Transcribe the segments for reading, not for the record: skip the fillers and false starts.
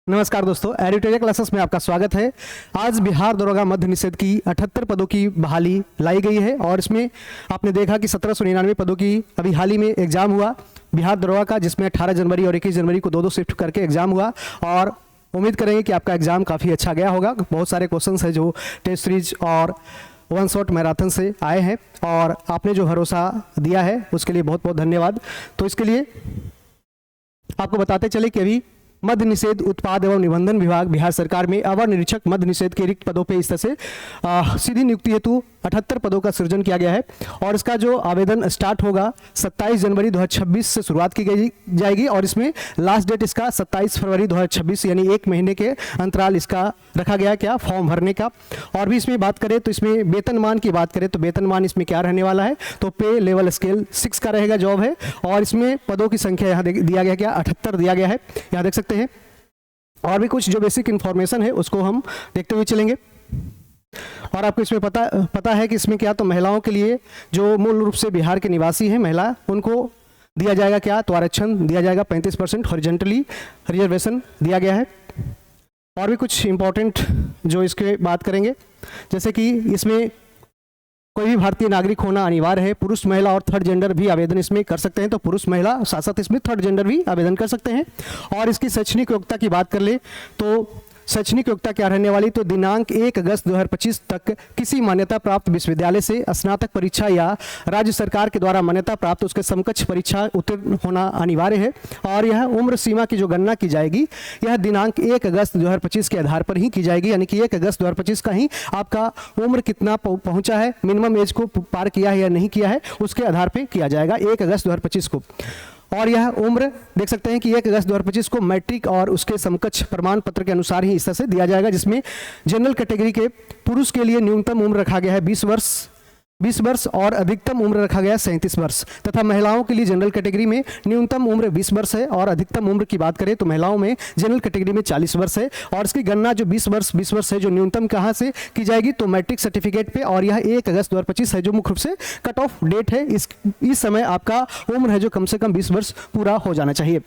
नमस्कार दोस्तों, editorial classes में आपका स्वागत है। आज बिहार दरोगा मध्य निषेध की 78 पदों की बहाली लाई गई है और इसमें आपने देखा कि 1799 पदों की अभी हाल ही में एग्जाम हुआ बिहार दरोगा का, जिसमें 18 जनवरी और 21 जनवरी को दो शिफ्ट करके एग्जाम हुआ और उम्मीद करेंगे कि आपका एग्जाम काफ़ी अच्छा गया होगा। बहुत सारे क्वेश्चन है जो टेस्ट सीरीज और वन शॉट मैराथन से आए हैं और आपने जो भरोसा दिया है उसके लिए बहुत बहुत धन्यवाद। तो इसके लिए आपको बताते चले कि अभी मद्य निषेध उत्पाद एवं निबंधन विभाग बिहार सरकार में अवर निरीक्षक मद्य निषेध के रिक्त पदों पे इस तरह से सीधी नियुक्ति हेतु 78 पदों का सृजन किया गया है और इसका जो आवेदन स्टार्ट होगा 27 जनवरी 2026 से शुरुआत की जाएगी और इसमें लास्ट डेट इसका 27 फरवरी 2026 यानी एक महीने के अंतराल इसका रखा गया क्या फॉर्म भरने का। और भी इसमें बात करें तो इसमें वेतनमान की बात करें तो वेतनमान इसमें क्या रहने वाला है, तो पे लेवल स्केल 6 का रहेगा जॉब है और इसमें पदों की संख्या यहाँ दिया गया क्या 78 दिया गया है, यहाँ देख सकते हैं। और भी कुछ जो बेसिक इन्फॉर्मेशन है उसको हम देखते हुए चलेंगे और आपको इसमें पता है कि इसमें क्या तो महिलाओं के लिए जो मूल रूप से बिहार के निवासी हैं महिला, उनको दिया जाएगा क्या तो आरक्षण दिया जाएगा 35% हॉरिजॉन्टली रिजर्वेशन दिया गया है। और भी कुछ इंपॉर्टेंट जो इसके बात करेंगे, जैसे कि इसमें कोई भी भारतीय नागरिक होना अनिवार्य है। पुरुष महिला और थर्ड जेंडर भी आवेदन इसमें कर सकते हैं, तो पुरुष महिला साथ साथ इसमें थर्ड जेंडर भी आवेदन कर सकते हैं। और इसकी शैक्षणिक योग्यता की बात कर ले तो शैक्षणिक योग्यता क्या रहने वाली, तो दिनांक 1 अगस्त 2025 तक किसी मान्यता प्राप्त विश्वविद्यालय से स्नातक परीक्षा या राज्य सरकार के द्वारा मान्यता प्राप्त उसके समकक्ष परीक्षा उत्तीर्ण होना अनिवार्य है। और यह उम्र सीमा की जो गणना की जाएगी यह दिनांक 1 अगस्त 2025 के आधार पर ही की जाएगी, यानी कि 1 अगस्त 2025 का ही आपका उम्र कितना पहुंचा है, मिनिमम एज को पार किया है या नहीं किया है, उसके आधार पर किया जाएगा 1 अगस्त 2025 को। और यह उम्र देख सकते हैं कि 1 अगस्त 2025 को मैट्रिक और उसके समकक्ष प्रमाण पत्र के अनुसार ही इस तरह से दिया जाएगा, जिसमें जनरल कैटेगरी के पुरुष के लिए न्यूनतम उम्र रखा गया है 20 वर्ष और अधिकतम उम्र रखा गया है 37 वर्ष, तथा महिलाओं के लिए जनरल कैटेगरी में न्यूनतम उम्र 20 वर्ष है और अधिकतम उम्र की बात करें तो महिलाओं में जनरल कैटेगरी में 40 वर्ष है। और इसकी गणना जो 20 वर्ष है जो न्यूनतम कहाँ से की जाएगी, तो मैट्रिक सर्टिफिकेट पे, और यह 1 अगस्त 2025 है जो मुख्य रूप से कट ऑफ डेट है। इस समय आपका उम्र है जो कम से कम 20 वर्ष पूरा हो जाना चाहिए।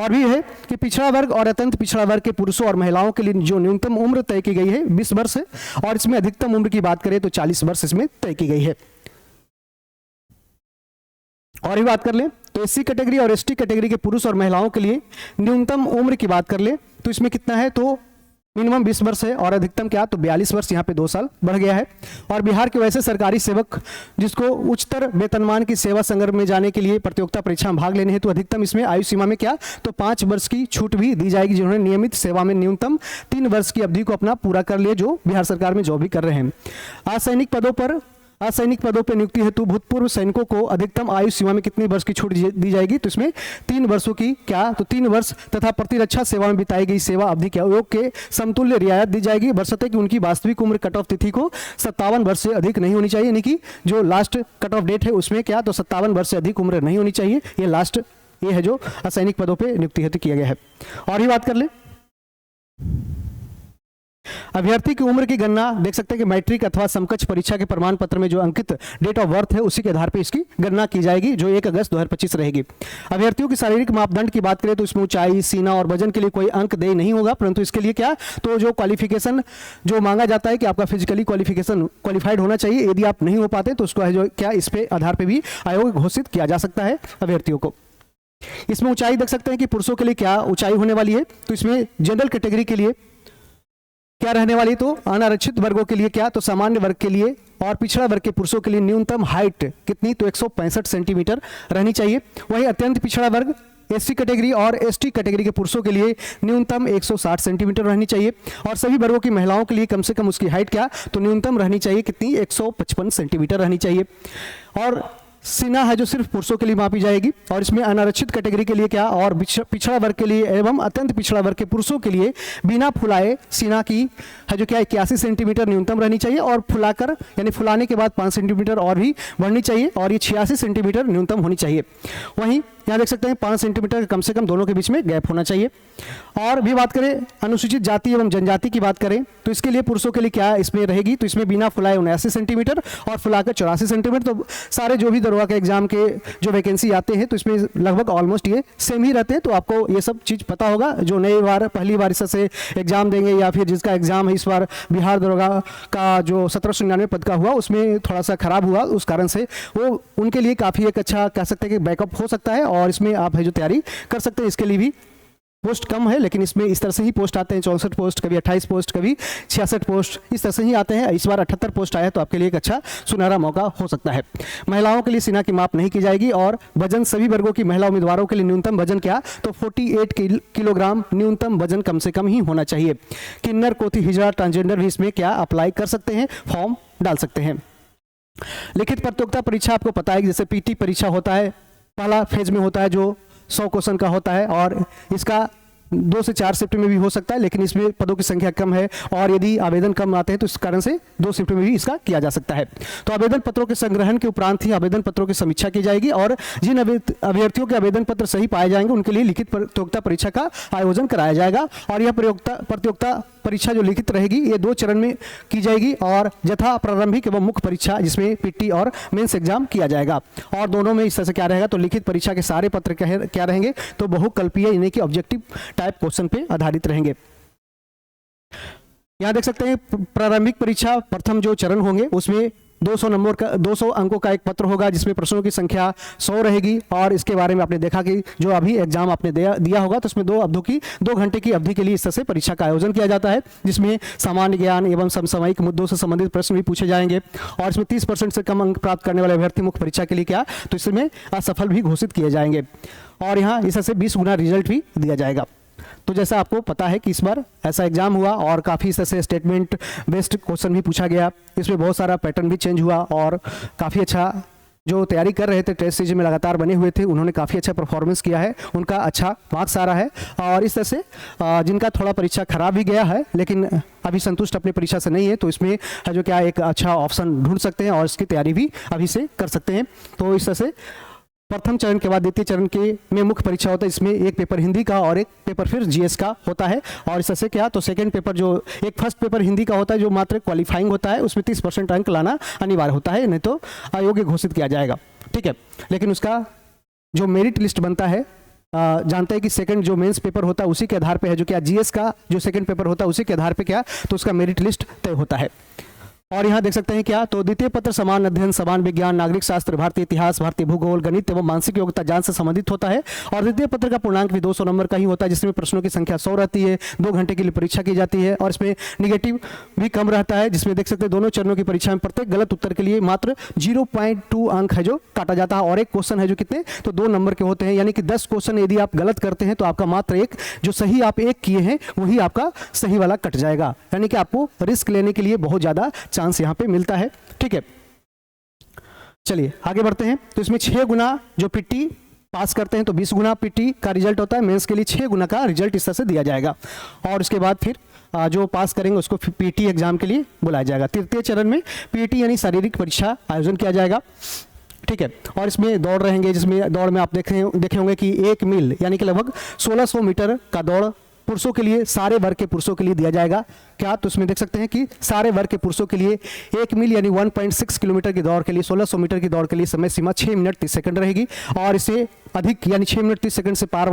और भी है कि पिछड़ा वर्ग और अत्यंत पिछड़ा वर्ग के पुरुषों और महिलाओं के लिए जो न्यूनतम उम्र तय की गई है 20 वर्ष है और इसमें अधिकतम उम्र की बात करें तो 40 वर्ष इसमें तय की गई है। और भी बात कर ले तो एससी कैटेगरी और एसटी कैटेगरी के पुरुष और महिलाओं के लिए न्यूनतम उम्र की बात कर ले तो इसमें कितना है, तो मिनिमम 20 वर्ष है और अधिकतम क्या तो 42 वर्ष, यहाँ पे 2 साल बढ़ गया है। और बिहार के वैसे सरकारी सेवक जिसको उच्चतर वेतनमान की सेवा संग्रह में जाने के लिए प्रतियोगिता परीक्षा में भाग लेने हैं तो अधिकतम इसमें आयु सीमा में क्या तो 5 वर्ष की छूट भी दी जाएगी, जिन्होंने नियमित सेवा में न्यूनतम 3 वर्ष की अवधि को अपना पूरा कर लिया, जो बिहार सरकार में जॉब भी कर रहे हैं। असैनिक पदों पर नियुक्ति हेतु भूतपूर्व सैनिकों को अधिकतम आयु सीमा में कितनी वर्ष की छूट दी जाएगी, तो इसमें 3 वर्षों की क्या तो 3 वर्ष तथा प्रतिरक्षा सेवा में बिताई गई सेवा अवधि के आयोग के समतुल्य रियायत दी जाएगी, बशर्ते कि उनकी वास्तविक उम्र कट ऑफ तिथि को 57 वर्ष से अधिक नहीं होनी चाहिए, यानी कि जो लास्ट कट ऑफ डेट है उसमें क्या तो 57 वर्ष से अधिक उम्र नहीं होनी चाहिए। ये है जो असैनिक पदों पर नियुक्ति हेतु किया गया है। और ही बात कर ले अभ्यर्थी की उम्र की गणना देख सकते हैं कि मैट्रिक अथवा समकक्ष परीक्षा के प्रमाण पत्र में जो अंकित डेट ऑफ बर्थ है उसी के आधार पर इसकी गणना की जाएगी, जो 1 अगस्त 2025 रहेगी। अभ्यर्थियों की शारीरिक मापदंड की बात करें तो इसमें ऊंचाई, सीना और वजन के लिए कोई अंक देय नहीं होगा, परंतु इसके लिए क्या तो जो क्वालिफिकेशन जो मांगा जाता है कि आपका फिजिकली क्वालिफाइड होना चाहिए, यदि आप नहीं हो पाते तो उसको है जो क्या इस पे आधार पर भी आयोग घोषित किया जा सकता है अभ्यर्थियों को। इसमें ऊंचाई देख सकते हैं कि पुरुषों के लिए क्या ऊंचाई होने वाली है, तो इसमें जनरल कैटेगरी के लिए क्या रहने वाली, तो अनारक्षित वर्गों के लिए क्या तो सामान्य वर्ग के लिए और पिछड़ा वर्ग के पुरुषों के लिए न्यूनतम हाइट कितनी तो 165 सेंटीमीटर रहनी चाहिए। वहीं अत्यंत पिछड़ा वर्ग एससी कैटेगरी और एसटी कैटेगरी के पुरुषों के लिए न्यूनतम 160 सेंटीमीटर रहनी चाहिए और सभी वर्गों की महिलाओं के लिए कम से कम उसकी हाइट क्या तो न्यूनतम रहनी चाहिए कितनी 155 सेंटीमीटर रहनी चाहिए। और सीना है जो सिर्फ पुरुषों के लिए मापी जाएगी और इसमें अनारक्षित कैटेगरी के लिए क्या और पिछड़ा वर्ग के लिए एवं अत्यंत पिछड़ा वर्ग के पुरुषों के लिए बिना फुलाए सीना की है जो क्या 81 सेंटीमीटर न्यूनतम रहनी चाहिए और फुलाकर यानी फुलाने के बाद 5 सेंटीमीटर और भी बढ़नी चाहिए और ये 86 सेंटीमीटर न्यूनतम होनी चाहिए। वहीं यहाँ देख सकते हैं 5 सेंटीमीटर कम से कम दोनों के बीच में गैप होना चाहिए। और भी बात करें अनुसूचित जाति एवं जनजाति की बात करें तो इसके लिए पुरुषों के लिए क्या इसमें रहेगी, तो इसमें बिना फुलाए 79 सेंटीमीटर और फुलाकर 84 सेंटीमीटर। तो सारे जो भी दरोगा के एग्जाम के जो वैकेंसी आते हैं तो इसमें लगभग ऑलमोस्ट ये सेम ही रहते हैं, तो आपको ये सब चीज़ पता होगा। जो नई बार पहली बार इस से एग्जाम देंगे या फिर जिसका एग्जाम है इस बार बिहार दरोगा का जो 1799 पद का हुआ उसमें थोड़ा सा खराब हुआ, उस कारण से वो उनके लिए काफ़ी एक अच्छा कह सकते हैं कि बैकअप हो सकता है, और इसमें आप है जो तैयारी कर सकते हैं। इसके लिए भी पोस्ट कम है, लेकिन इसमें इस तरह से ही पोस्ट आते हैं, 64 पोस्ट, कभी 28 पोस्ट, कभी 66 पोस्ट, इस तरह से ही आते हैं। इस बार 78 पोस्ट आया, तो आपके लिए एक अच्छा सुनहरा मौका हो सकता है। महिलाओं के लिए सीना की माप नहीं की जाएगी, और वजन सभी वर्गों की महिला उम्मीदवारों के लिए न्यूनतम वजन क्या, तो 48 किलोग्राम न्यूनतम वजन कम से कम ही होना चाहिए। किन्नर, कोती, हिजड़ा, ट्रांसजेंडर भी इसमें क्या अप्लाई कर सकते हैं, फॉर्म डाल सकते हैं। लिखित प्रतियोगिता परीक्षा आपको पता है कि जैसे पीटी परीक्षा होता है, पहला फेज में होता है जो 100 क्वेश्चन का होता है, और इसका 2 से 4 शिफ्ट में भी हो सकता है, लेकिन इसमें पदों की संख्या कम है, और यदि आवेदन कम आते हैं तो इस कारण से 2 शिफ्ट में भी इसका किया जा सकता है। तो आवेदन पत्रों के संग्रहण के उपरांत ही आवेदन पत्रों की समीक्षा की जाएगी, और जिन अभ्यर्थियों के आवेदन पत्र सही पाए जाएंगे उनके लिए लिखित प्रतियोगिता परीक्षा का आयोजन कराया जाएगा। और यह प्रतियोगिता परीक्षा जो लिखित रहेगी ये 2 चरण में की जाएगी, और यथा प्रारंभिक एवं मुख्य परीक्षा जिसमें पीटी और मेंस एग्जाम किया जाएगा। और दोनों में इस तरह से क्या रहेगा, तो लिखित परीक्षा के सारे पत्र क्या रहेंगे, तो बहुकल्पीय यानी कि ऑब्जेक्टिव टाइप क्वेश्चन पे आधारित रहेंगे। यहां देख सकते हैं प्रारंभिक परीक्षा प्रथम जो चरण होंगे उसमें 200 नंबर का 200 अंकों का एक पत्र होगा, जिसमें प्रश्नों की संख्या 100 रहेगी। और इसके बारे में आपने देखा कि जो अभी एग्जाम आपने दिया होगा तो उसमें 2 घंटे की अवधि के लिए इस तरह से परीक्षा का आयोजन किया जाता है, जिसमें सामान्य ज्ञान एवं समसामयिक मुद्दों से संबंधित प्रश्न भी पूछे जाएंगे। और इसमें 30% से कम अंक प्राप्त करने वाले अभ्यर्थी मुख्य परीक्षा के लिए क्या, तो इसमें असफल भी घोषित किए जाएंगे। और यहाँ इस तरह से 20 गुना रिजल्ट भी दिया जाएगा। तो जैसा आपको पता है कि इस बार ऐसा एग्जाम हुआ, और काफ़ी इस तरह से स्टेटमेंट बेस्ड क्वेश्चन भी पूछा गया, इसमें बहुत सारा पैटर्न भी चेंज हुआ, और काफ़ी अच्छा जो तैयारी कर रहे थे टेस्ट सीरीज में लगातार बने हुए थे उन्होंने काफ़ी अच्छा परफॉर्मेंस किया है, उनका अच्छा मार्क्स आ रहा है। और इस तरह से जिनका थोड़ा परीक्षा खराब भी गया है लेकिन अभी संतुष्ट अपनी परीक्षा से नहीं है, तो इसमें जो क्या एक अच्छा ऑप्शन ढूंढ सकते हैं और इसकी तैयारी भी अभी से कर सकते हैं। तो इस तरह से प्रथम चरण के बाद द्वितीय चरण के में मुख्य परीक्षा होता है, इसमें एक पेपर हिंदी का और एक पेपर फिर जीएस का होता है। और इस तरह से क्या, तो सेकंड पेपर जो एक फर्स्ट पेपर हिंदी का होता है जो मात्र क्वालिफाइंग होता है, उसमें 30% अंक लाना अनिवार्य होता है, नहीं तो अयोग्य घोषित किया जाएगा। ठीक है, लेकिन उसका जो मेरिट लिस्ट बनता है जानते हैं कि सेकंड जो मेंस पेपर होता है उसी के आधार पे है, जो क्या जीएस का जो सेकंड पेपर होता है उसी के आधार पे क्या, तो उसका मेरिट लिस्ट तय होता है। और यहाँ देख सकते हैं क्या, तो द्वितीय पत्र समान अध्ययन, समान विज्ञान, नागरिक शास्त्र, भारतीय इतिहास, भारतीय भूगोल, गणित एवं मानसिक योग्यता जांच से संबंधित होता है। और द्वितीय पत्र का पूर्णांक भी 200 नंबर का ही होता है, जिसमें प्रश्नों की संख्या 100 रहती है, 2 घंटे के लिए परीक्षा की जाती है, और इसमें निगेटिव भी कम रहता है, जिसमें देख सकते हैं दोनों चरणों की परीक्षा में प्रत्येक गलत उत्तर के लिए मात्र 0.2 अंक है जो काटा जाता है, और एक क्वेश्चन है जो कितने, तो 2 नंबर के होते हैं। यानी कि 10 क्वेश्चन यदि आप गलत करते हैं तो आपका मात्र एक जो सही आप एक किए हैं वही आपका सही वाला कट जाएगा, यानी कि आपको रिस्क लेने के लिए बहुत ज्यादा चांस यहाँ पे मिलता है। ठीक है, चलिए आगे बढ़ते हैं। तो इसमें 6 गुना जो पीटी पास करते हैं तो 20 गुना पीटी का रिजल्ट होता है, मेंस के लिए 6 गुना का रिजल्ट इस तरह से दिया जाएगा। और उसके बाद फिर जो पास करेंगे उसको पीटी एग्जाम के लिए बुलाया जाएगा। तृतीय चरण में पीटी यानी शारीरिक परीक्षा आयोजन किया जाएगा। ठीक है, और इसमें दौड़ रहेंगे, जिसमें दौड़ में आप देखे होंगे कि 1 मील यानी कि लगभग 1600 मीटर का दौड़ पुरुषों के लिए, सारे वर्ग के पुरुषों के लिए दिया जाएगा। क्या, तो इसमें देख सकते हैं कि सारे वर्ग के पुरुषों के लिए 1 मील यानी 1.6 किलोमीटर की दौड़ के लिए 1600 मीटर की दौड़ के लिए समय सीमा 6 मिनट 30 सेकंड रहेगी। और इसे अधिक यानी 6 मिनट 30 सेकंड से पार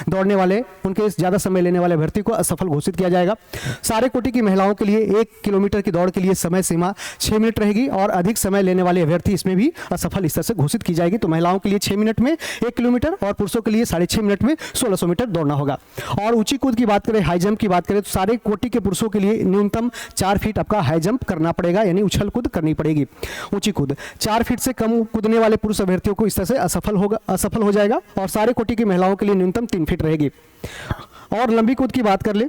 दौड़ने वाले, उनके ज़्यादा समय लेने वाले अभ्यर्थी को असफल घोषित किया जाएगा। सारे कोटि की महिलाओं के लिए 1 किलोमीटर की दौड़ के लिए समय सीमा 6 मिनट रहेगी, और अधिक समय लेने वाले अभ्यर्थी इसमें भी असफल इस तरह से घोषित की जाएगी। तो महिलाओं के लिए 6 मिनट में 1 किलोमीटर और पुरुषों के लिए 6.5 मिनट में 1600 मीटर दौड़ना होगा। और ऊंची कूद की बात करें, हाई जंप की बात करें, तो सारे कोटि के पुरुषों के लिए न्यूनतम 4 फीट आपका हाई जंप करना पड़ेगा, यानी उछल कूद करनी पड़ेगी। ऊंची कूद 4 फीट से कम कूदने वाले पुरुष अभ्यर्थियों को इस तरह से असफल हो जाएगा। और सारे कोटि की महिलाओं के लिए न्यूनतम 3 फीट रहेगी। और लंबी कूद की बात कर ले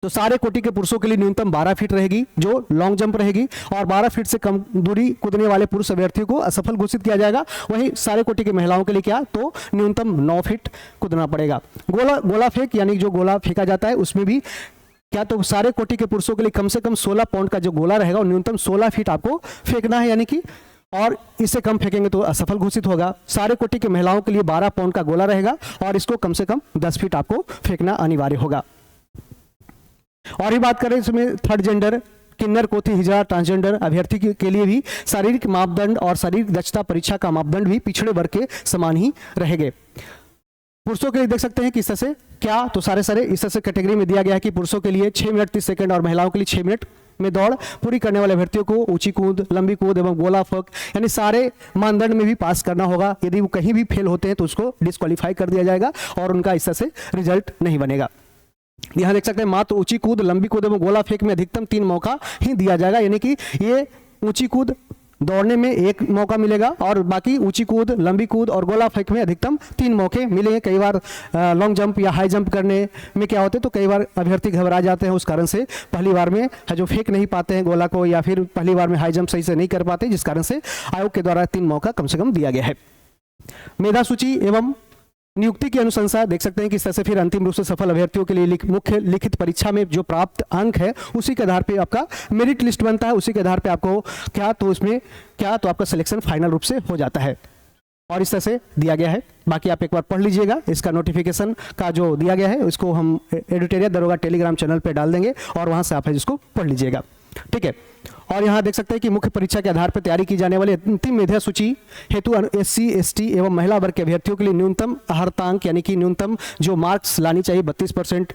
तो सारे कोटि के पुरुषों के लिए न्यूनतम 12 फीट रहेगी जो लॉन्ग जंप रहेगी, और 12 फीट से कम दूरी कूदने वाले पुरुष अभ्यर्थियों को असफल घोषित किया जाएगा। वहीं सारे कोटि की महिलाओं के लिए क्या, तो न्यूनतम 9 फीट कूदना पड़ेगा। गोला फेंक यानी जो गोला फेंका जाता है उसमें भी क्या, तो सारे कोटि के पुरुषों के लिए कम से कम 16 पाउंड का जो गोला रहेगा और न्यूनतम 16 फीट आपको फेंकना है, यानी कि और इससे कम फेंकेंगे तो असफल घोषित होगा। सारे कोटि की महिलाओं के लिए 12 पाउंड का गोला रहेगा और इसको कम से कम 10 फीट आपको फेंकना अनिवार्य होगा। और ही बात करें इसमें थर्ड जेंडर किन्नर कोथी हिजड़ा ट्रांसजेंडर अभ्यर्थी के लिए भी शारीरिक मापदंड और शारीरिक दक्षता परीक्षा का मापदंड भी पिछड़े वर्ग के समान ही रहेंगे। पुरुषों के लिए देख सकते हैं कि इस तरह से क्या, तो सारे इस तरह से कैटेगरी में दिया गया है कि पुरुषों के लिए 6 मिनट 30 सेकंड और महिलाओं के लिए 6 मिनट में दौड़ पूरी करने वाले अभ्यर्थियों को ऊंची कूद, लंबी कूद एवं गोला फेंक यानी सारे मानदंड में भी पास करना होगा। यदि वो कहीं भी फेल होते हैं तो उसको डिस्क्वालीफाई कर दिया जाएगा और उनका इस तरह से रिजल्ट नहीं बनेगा। यहाँ देख सकते हैं मात्र ऊंची कूद, लंबी कूद एवं गोला फेंक में अधिकतम 3 मौका ही दिया जाएगा, यानी कि ये ऊंची कूद दौड़ने में 1 मौका मिलेगा और बाकी ऊंची कूद, लंबी कूद और गोला फेंक में अधिकतम 3 मौके मिलेंगे। कई बार लॉन्ग जंप या हाई जंप करने में क्या होते हैं तो कई बार अभ्यर्थी घबरा जाते हैं, उस कारण से पहली बार में है जो फेंक नहीं पाते हैं गोला को, या फिर पहली बार में हाई जंप सही से नहीं कर पाते, जिस कारण से आयोग के द्वारा 3 मौका कम से कम दिया गया है। मेधा सूची एवं नियुक्ति की अनुशंसा देख सकते हैं कि इस तरह से फिर अंतिम रूप से सफल अभ्यर्थियों के लिए मुख्य लिखित परीक्षा में जो प्राप्त अंक है उसी के आधार पे आपका मेरिट लिस्ट बनता है, उसी के आधार पे आपको क्या तो उसमें क्या तो आपका सिलेक्शन फाइनल रूप से हो जाता है और इस तरह से दिया गया है। बाकी आप एक बार पढ़ लीजिएगा, इसका नोटिफिकेशन का जो दिया गया है उसको हम एडिटोरियल दरोगा टेलीग्राम चैनल पर डाल देंगे और वहाँ से आप इसको पढ़ लीजिएगा, ठीक है। और यहाँ देख सकते हैं कि मुख्य परीक्षा के आधार पर तैयारी की जाने वाली अंतिम मेधा सूची हेतु SC ST एवं महिला वर्ग के अभ्यर्थियों के लिए न्यूनतम अर्हतांक यानी कि न्यूनतम जो मार्क्स लानी चाहिए 32%,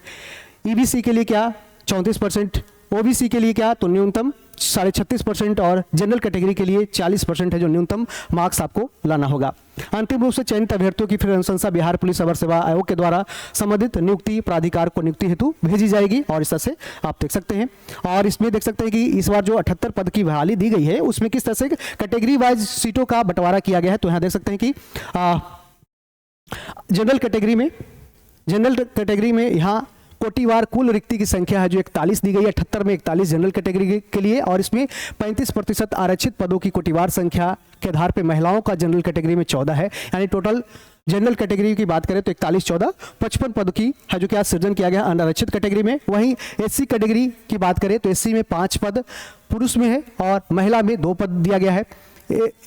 EBC के लिए क्या 34%, OBC के लिए क्या तो न्यूनतम 36.5% और जनरल कैटेगरी के लिए 40% है जो न्यूनतम मार्क्स आपको लाना होगा। अंतिम रूप से चयनित अभ्यर्थियों की फिर अनुशंसा बिहार पुलिस अवर सेवा आयोग के द्वारा संबंधित नियुक्ति प्राधिकार को नियुक्ति हेतु भेजी जाएगी और इस तरह से आप देख सकते हैं। और इसमें देख सकते हैं कि इस बार जो 78 पद की बहाली दी गई है उसमें किस तरह से कैटेगरी वाइज सीटों का बंटवारा किया गया है। तो यहाँ देख सकते हैं कि जनरल कैटेगरी में यहाँ कोटिवार कुल रिक्ति की संख्या है जो 41 दी गई है, 78 में 41 जनरल कैटेगरी के लिए और इसमें 35% आरक्षित पदों की कोटिवार संख्या के आधार पर महिलाओं का जनरल कैटेगरी में 14 है, यानी टोटल जनरल कैटेगरी की बात करें तो 41 14 55 पद की है जो क्या सृजन किया गया अनारक्षित कैटेगरी में। वहीं SC कैटेगरी की बात करें तो SC में 5 पद पुरुष में है और महिला में 2 पद दिया गया है।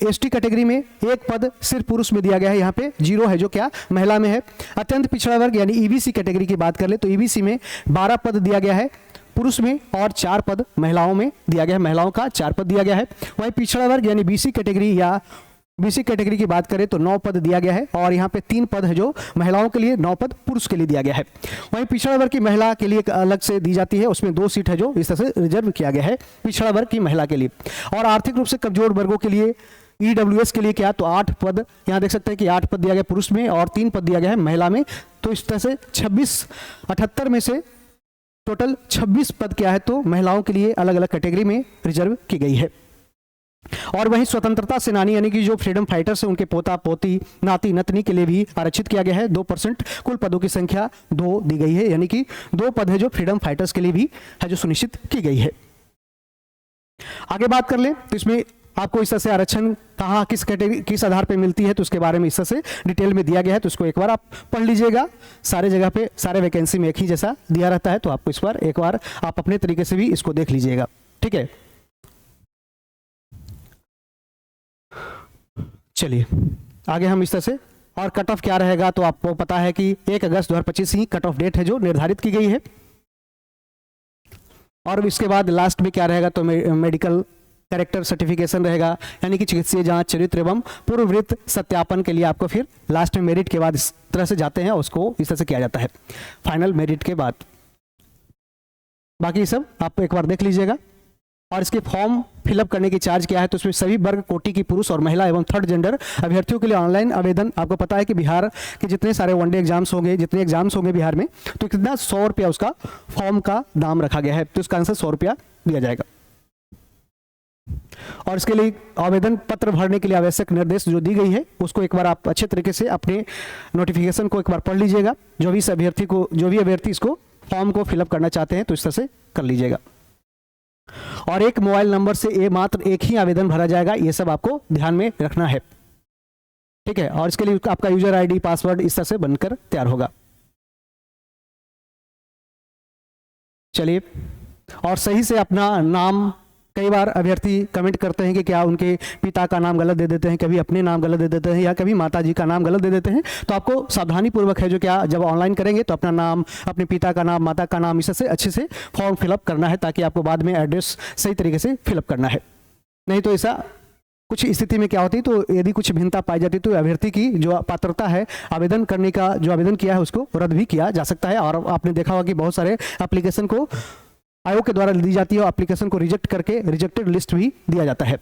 ST कैटेगरी में 1 पद सिर्फ पुरुष में दिया गया है, यहाँ पे 0 है जो क्या महिला में है। अत्यंत पिछड़ा वर्ग यानी EBC कैटेगरी की बात कर ले तो EBC में 12 पद दिया गया है पुरुष में और 4 पद महिलाओं में दिया गया है, महिलाओं का 4 पद दिया गया है। वहीं पिछड़ा वर्ग यानी BC कैटेगरी या BC कैटेगरी की बात करें तो 9 पद दिया गया है और यहाँ पे 3 पद है जो महिलाओं के लिए, 9 पद पुरुष के लिए दिया गया है। वहीं पिछड़ा वर्ग की महिला के लिए अलग से दी जाती है, उसमें 2 सीट है जो इस तरह से रिजर्व किया गया है पिछड़ा वर्ग की महिला के लिए। और आर्थिक रूप से कमजोर वर्गों के लिए EWS के लिए क्या तो 8 पद यहाँ देख सकते हैं कि 8 पद दिया गया पुरुष में और 3 पद दिया गया है महिला में। तो इस तरह से 78 में से टोटल 26 पद क्या है तो महिलाओं के लिए अलग अलग कैटेगरी में रिजर्व की गई है। और वहीं स्वतंत्रता सेनानी यानी कि जो फ्रीडम फाइटर्स है उनके पोता पोती नाती नतनी के लिए भी आरक्षित किया गया है। 2% कुल पदों की संख्या 2 दी गई है, यानी कि 2 पद है जो फ्रीडम फाइटर्स के लिए भी है जो सुनिश्चित की गई है। आगे बात कर ले तो इसमें आपको इस तरह से आरक्षण कहाँ किस कैटेगरी किस आधार पे मिलती है तो उसके बारे में इस तरह से डिटेल में दिया गया है, तो इसको एक बार आप पढ़ लीजिएगा। सारे जगह पे सारे वैकेंसी में एक ही जैसा दिया रहता है, तो आपको इस बार एक बार आप अपने तरीके से भी इसको देख लीजिएगा, ठीक है। चलिए आगे हम इस तरह से और कट ऑफ क्या रहेगा तो आपको पता है कि 1 अगस्त 2025 ही कट ऑफ डेट है जो निर्धारित की गई है। और इसके बाद लास्ट में क्या रहेगा तो मेडिकल कैरेक्टर सर्टिफिकेशन रहेगा, यानी कि चिकित्सीय जांच, चरित्र एवं पूर्ववृत्त सत्यापन के लिए आपको फिर लास्ट में मेरिट के बाद इस तरह से जाते हैं, उसको इस तरह से किया जाता है फाइनल मेरिट के बाद। बाकी सब आप एक बार देख लीजिएगा। और इसके फॉर्म फिलअप करने की चार्ज क्या है तो उसमें सभी वर्ग कोटि की पुरुष और महिला एवं थर्ड जेंडर अभ्यर्थियों के लिए ऑनलाइन आवेदन। आपको पता है कि बिहार के जितने सारे वनडे एग्जाम्स होंगे, जितने एग्जाम्स होंगे बिहार में, तो कितना 100 रुपया उसका फॉर्म का दाम रखा गया है, तो इसका आंसर 100 रुपया दिया जाएगा। और इसके लिए आवेदन पत्र भरने के लिए आवश्यक निर्देश जो दी गई है उसको एक बार आप अच्छे तरीके से अपने नोटिफिकेशन को एक बार पढ़ लीजिएगा। जो भी अभ्यर्थी इसको फॉर्म को फिलअप करना चाहते हैं तो इस तरह से कर लीजिएगा। और एक मोबाइल नंबर से मात्र एक ही आवेदन भरा जाएगा, ये सब आपको ध्यान में रखना है, ठीक है। और इसके लिए आपका यूजर आईडी पासवर्ड इस तरह से बनकर तैयार होगा। चलिए, और सही से अपना नाम कई बार अभ्यर्थी कमेंट करते हैं कि क्या उनके पिता का नाम गलत दे देते हैं, कभी अपने नाम गलत दे देते हैं या कभी माता जी का नाम गलत दे देते हैं। तो आपको सावधानी पूर्वक है जो क्या जब ऑनलाइन करेंगे तो अपना नाम, अपने पिता का नाम, माता का नाम इससे अच्छे से फॉर्म फिलअप करना है, ताकि आपको बाद में एड्रेस सही तरीके से फिलअप करना है। नहीं तो ऐसा कुछ स्थिति में क्या होती है, तो यदि कुछ भिन्नता पाई जाती है तो अभ्यर्थी की जो पात्रता है आवेदन करने का, जो आवेदन किया है उसको रद्द भी किया जा सकता है। और आपने देखा होगा कि बहुत सारे एप्लीकेशन को आयोग के द्वारा दी जाती है और एप्लीकेशन को रिजेक्ट करके रिजेक्टेड लिस्ट भी दिया जाता है।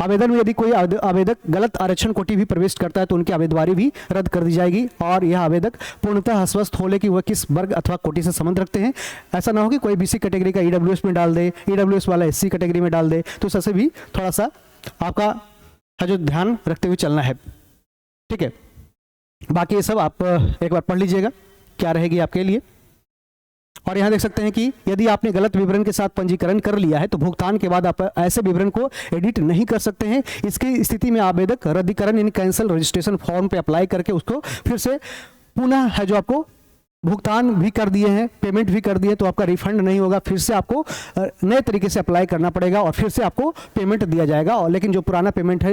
आवेदन में यदि कोई आवेदक गलत आरक्षण कोटि भी प्रवेश करता है तो उनकी आवेदवारी भी रद्द कर दी जाएगी। और यह आवेदक पूर्णतः आश्वस्त हो ले कि वह किस वर्ग अथवा कोटि से संबंध रखते हैं। ऐसा ना हो कि कोई बीसी कैटेगरी का ईडब्ल्यूएस में डाल दे, ईडब्ल्यूएस वाला एससी कैटेगरी में डाल दे, तो उससे भी थोड़ा सा आपका जो ध्यान रखते हुए चलना है। ठीक है, बाकी ये सब आप एक बार पढ़ लीजिएगा क्या रहेगी आपके लिए। और यहाँ देख सकते हैं कि यदि आपने गलत विवरण के साथ पंजीकरण कर लिया है तो भुगतान के बाद आप ऐसे विवरण को एडिट नहीं कर सकते हैं। इसकी स्थिति में आवेदक रद्दीकरण यानी कैंसिल रजिस्ट्रेशन फॉर्म पे अप्लाई करके उसको फिर से पुनः है जो आपको भुगतान भी कर दिए हैं, पेमेंट भी कर दिए, तो आपका रिफंड नहीं होगा, फिर से आपको नए तरीके से अप्लाई करना पड़ेगा और फिर से आपको पेमेंट दिया जाएगा। और लेकिन जो पुराना पेमेंट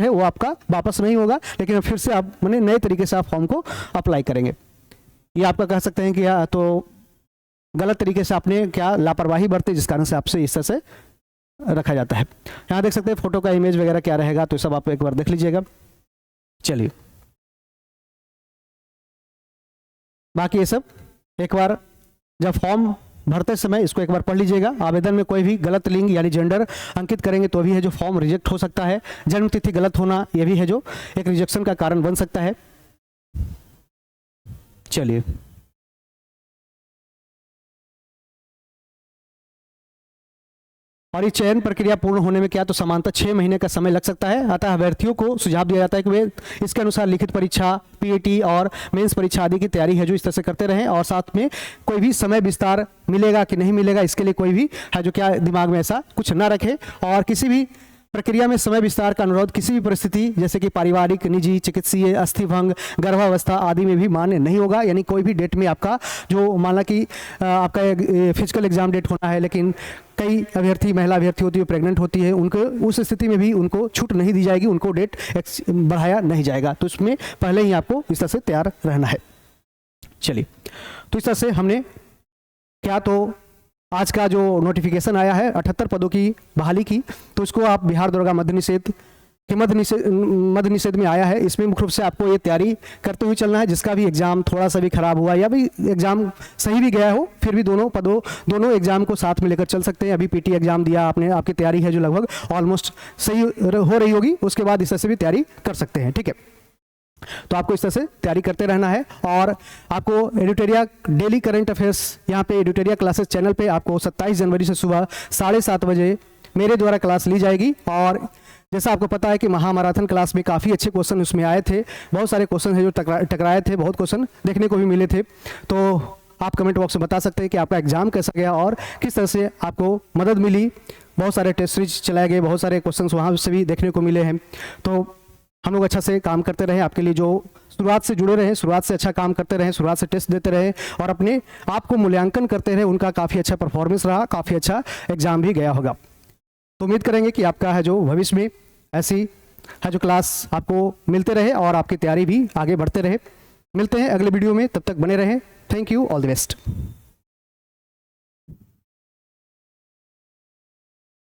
है वो आपका वापस नहीं होगा, लेकिन फिर से आप मैंने नए तरीके से आप फॉर्म को अप्लाई करेंगे। ये आपका कह सकते हैं कि या तो गलत तरीके से आपने क्या लापरवाही बरती, जिस कारण से आपसे इस तरह से रखा जाता है। यहाँ देख सकते हैं फोटो का इमेज वगैरह क्या रहेगा, तो सब आप एक बार देख लीजिएगा। चलिए, बाकी ये सब एक बार जब फॉर्म भरते समय इसको एक बार पढ़ लीजिएगा। आवेदन में कोई भी गलत लिंग यानी जेंडर अंकित करेंगे तो भी है जो फॉर्म रिजेक्ट हो सकता है। जन्म तिथि गलत होना यह भी है जो एक रिजेक्शन का कारण बन सकता है। चलिए, और इस चयन प्रक्रिया पूर्ण होने में क्या तो समानतः 6 महीने का समय लग सकता है। अतः अभ्यर्थियों को सुझाव दिया जाता है कि वे इसके अनुसार लिखित परीक्षा, पीएटी और मेंस परीक्षा आदि की तैयारी है जो इस तरह से करते रहें। और साथ में कोई भी समय विस्तार मिलेगा कि नहीं मिलेगा, इसके लिए कोई भी है जो क्या दिमाग में ऐसा कुछ ना रखे। और किसी भी प्रक्रिया में समय विस्तार का अनुरोध किसी भी परिस्थिति जैसे कि पारिवारिक, निजी, चिकित्सीय, अस्थिभंग, गर्भावस्था आदि में भी मान्य नहीं होगा। यानी कोई भी डेट में आपका जो माना कि आपका फिजिकल एग्जाम डेट होना है, लेकिन कई अभ्यर्थी, महिला अभ्यर्थी होती है, प्रेग्नेंट होती है, उनको उस स्थिति में भी उनको छूट नहीं दी जाएगी, उनको डेट बढ़ाया नहीं जाएगा। तो उसमें पहले ही आपको इस तरह से तैयार रहना है। चलिए, तो इस तरह से हमने क्या तो आज का जो नोटिफिकेशन आया है 78 पदों की बहाली की, तो इसको आप बिहार दरोगा मध्य निषेध के मध्य निषेध में आया है। इसमें मुख्य रूप से आपको ये तैयारी करते हुए चलना है। जिसका भी एग्जाम थोड़ा सा भी खराब हुआ या भी एग्जाम सही भी गया हो, फिर भी दोनों एग्जाम को साथ में लेकर चल सकते हैं। अभी पीटी एग्जाम दिया आपने, आपकी तैयारी है जो लगभग ऑलमोस्ट सही हो रही होगी, उसके बाद इस तरह से भी तैयारी कर सकते हैं। ठीक है, तो आपको इस तरह से तैयारी करते रहना है। और आपको एडिटोरिया डेली करंट अफेयर्स यहाँ पे एडिटोरिया क्लासेस चैनल पे आपको 27 जनवरी से सुबह 7:30 बजे मेरे द्वारा क्लास ली जाएगी। और जैसा आपको पता है कि महामैराथन क्लास में काफ़ी अच्छे क्वेश्चन उसमें आए थे, बहुत सारे क्वेश्चन है जो टकराए थे, बहुत क्वेश्चन देखने को भी मिले थे। तो आप कमेंट बॉक्स में बता सकते हैं कि आपका एग्जाम कैसा गया और किस तरह से आपको मदद मिली। बहुत सारे टेस्ट सीरीज चलाए गए, बहुत सारे क्वेश्चन वहाँ से भी देखने को मिले हैं। तो हम लोग अच्छा से काम करते रहे, आपके लिए जो शुरुआत से जुड़े रहे, शुरुआत से अच्छा काम करते रहे, शुरुआत से टेस्ट देते रहे और अपने आप को मूल्यांकन करते रहे, उनका काफ़ी अच्छा परफॉर्मेंस रहा, काफ़ी अच्छा एग्जाम भी गया होगा। तो उम्मीद करेंगे कि आपका है जो भविष्य में ऐसी है जो क्लास आपको मिलते रहे और आपकी तैयारी भी आगे बढ़ते रहे। मिलते हैं अगले वीडियो में, तब तक बने रहें। Thank you, all the best.